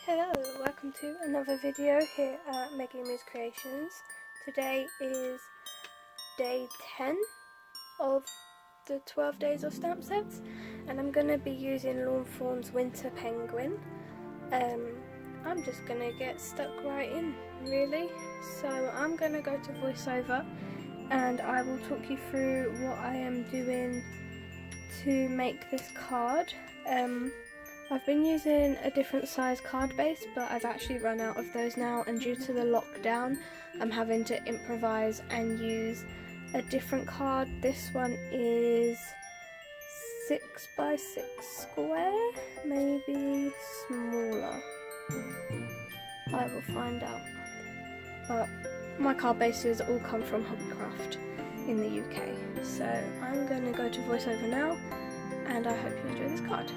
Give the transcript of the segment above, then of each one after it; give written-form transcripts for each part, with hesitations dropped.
Hello, welcome to another video here at Meggie Moos Creations. Today is day 10 of the 12 days of stamp sets, and I'm going to be using Lawn Fawns Winter Penguin. I'm just going to get stuck right in, really. So I'm going to go to voiceover and I will talk you through what I am doing to make this card. I've been using a different size card base, but I've actually run out of those now, and due to the lockdown I'm having to improvise and use a different card. This one is 6 by 6 square, maybe smaller. I will find out. But my card bases all come from Hobbycraft in the UK. So I'm going to go to voiceover now, and I hope you enjoy this card.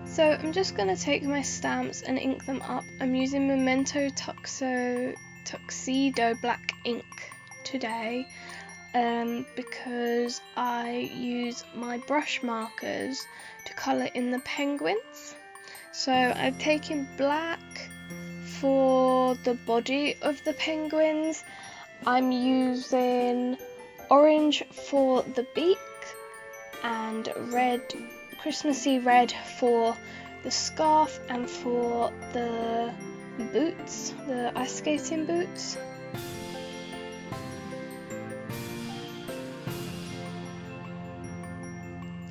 So I'm just going to take my stamps and ink them up. I'm using Memento Tuxedo Black ink today because I use my brush markers to colour in the penguins. So I've taken black for the body of the penguins. I'm using orange for the beak and red, Christmassy red for the scarf and for the boots, the ice skating boots.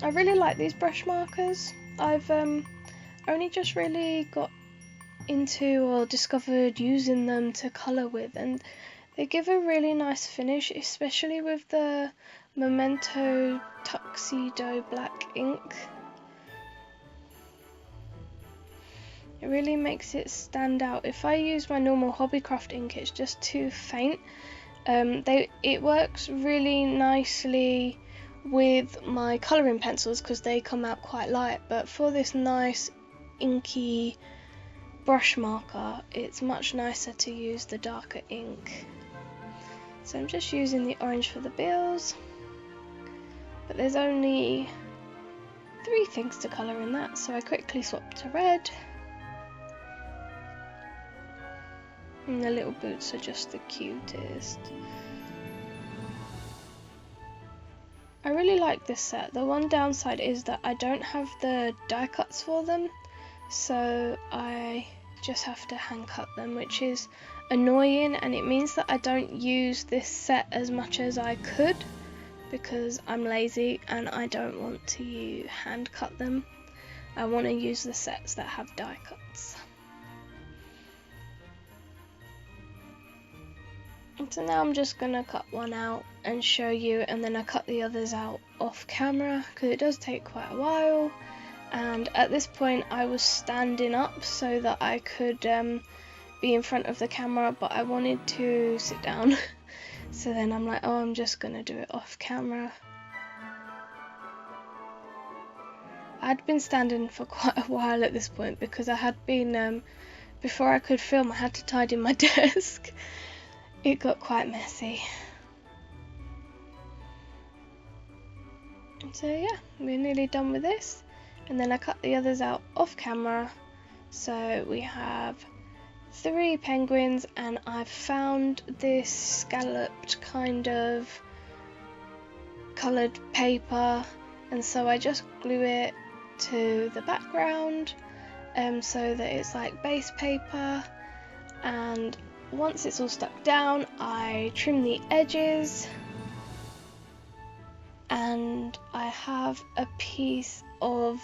I really like these brush markers. I've only just really got into or discovered using them to colour with, and they give a really nice finish, especially with the Memento Tuxedo Black ink. It really makes it stand out. If I use my normal Hobbycraft ink, it's just too faint. It works really nicely with my colouring pencils because they come out quite light, but for this nice inky brush marker, it's much nicer to use the darker ink. So I'm just using the orange for the bills, but there's only 3 things to colour in that, so I quickly swap to red. And the little boots are just the cutest. I really like this set. The one downside is that I don't have the die cuts for them, so I just have to hand cut them, which is annoying, and it means that I don't use this set as much as I could because I'm lazy and I don't want to hand cut them. I want to use the sets that have die cuts. So now I'm just going to cut one out and show you, and then I cut the others out off camera because it does take quite a while. And at this point I was standing up so that I could be in front of the camera, but I wanted to sit down. So then I'm like, oh, I'm just going to do it off camera. I'd been standing for quite a while at this point because I had been, before I could film, I had to tidy my desk. It got quite messy. So yeah, we're nearly done with this. And then I cut the others out off camera. So we have 3 penguins, and I've found this scalloped kind of coloured paper, and so I just glue it to the background so that it's like base paper. And once it's all stuck down, I trim the edges, and I have a piece of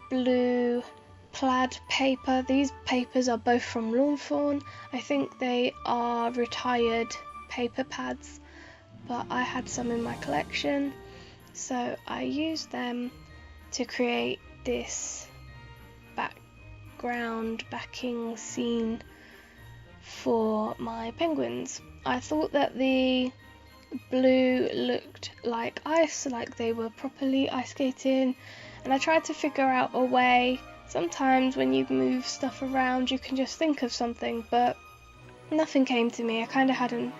blue plaid paper. These papers are both from Lawn Fawn. I think they are retired paper pads, but I had some in my collection, so I used them to create this background backing scene for my penguins. I thought that the blue looked like ice, like they were properly ice skating, and I tried to figure out a way. Sometimes when you move stuff around you can just think of something, but nothing came to me. I kind of had an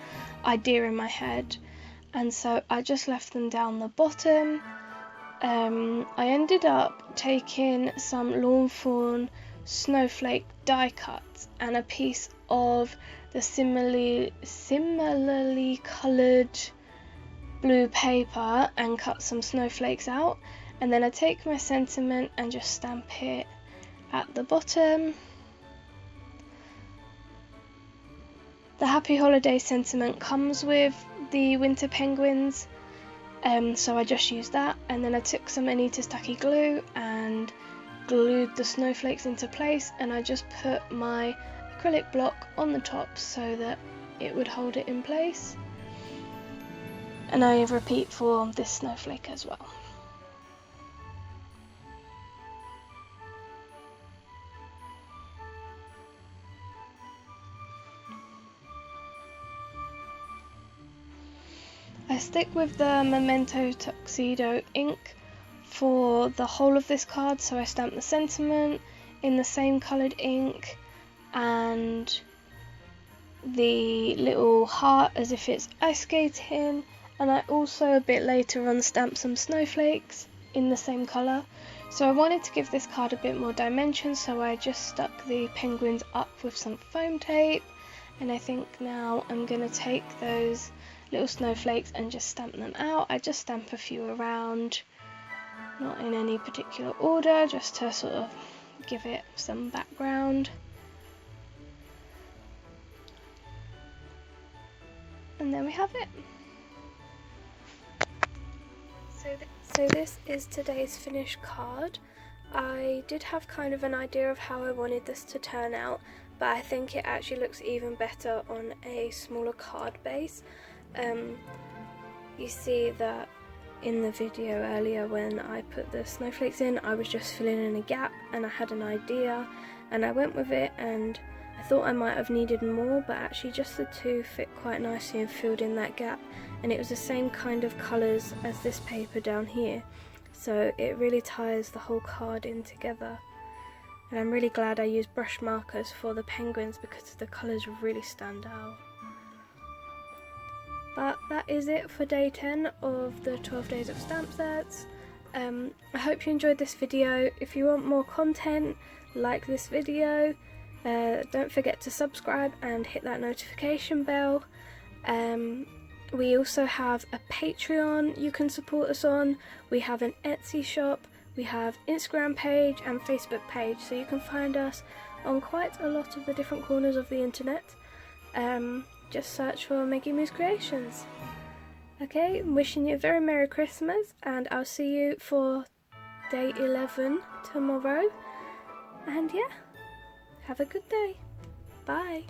idea in my head, and so I just left them down the bottom. I ended up taking some Lawn Fawn snowflake die cuts and a piece of the similarly coloured blue paper and cut some snowflakes out, and then I take my sentiment and just stamp it at the bottom. The Happy Holiday sentiment comes with the winter penguins, so I just used that, and then I took some Anita's Tacky glue and glued the snowflakes into place, and I just put my acrylic block on the top so that it would hold it in place, and I repeat for this snowflake as well. I stick with the Memento Tuxedo ink for the whole of this card, so I stamp the sentiment in the same coloured ink and the little heart as if it's ice skating, and I also a bit later on stamp some snowflakes in the same colour. So I wanted to give this card a bit more dimension, so I just stuck the penguins up with some foam tape, and I think now I'm going to take those little snowflakes and just stamp them out. I just stamp a few around, not in any particular order, just to sort of give it some background. And then we have it. So this is today's finished card. I did have kind of an idea of how I wanted this to turn out, but I think it actually looks even better on a smaller card base. You see that in the video earlier when I put the snowflakes in, I was just filling in a gap and I had an idea and I went with it, and I thought I might have needed more, but actually just the two fit quite nicely and filled in that gap, and it was the same kind of colours as this paper down here, so it really ties the whole card in together. And I'm really glad I used brush markers for the penguins because the colours really stand out. But that is it for day 10 of the 12 days of stamp sets. I hope you enjoyed this video. If you want more content, like this video. Don't forget to subscribe and hit that notification bell. We also have a Patreon you can support us on. We have an Etsy shop. We have Instagram page and Facebook page, so you can find us on quite a lot of the different corners of the internet. Just search for Meggie Moos Creations. Okay, I'm wishing you a very Merry Christmas, and I'll see you for day 11 tomorrow. And yeah, have a good day. Bye.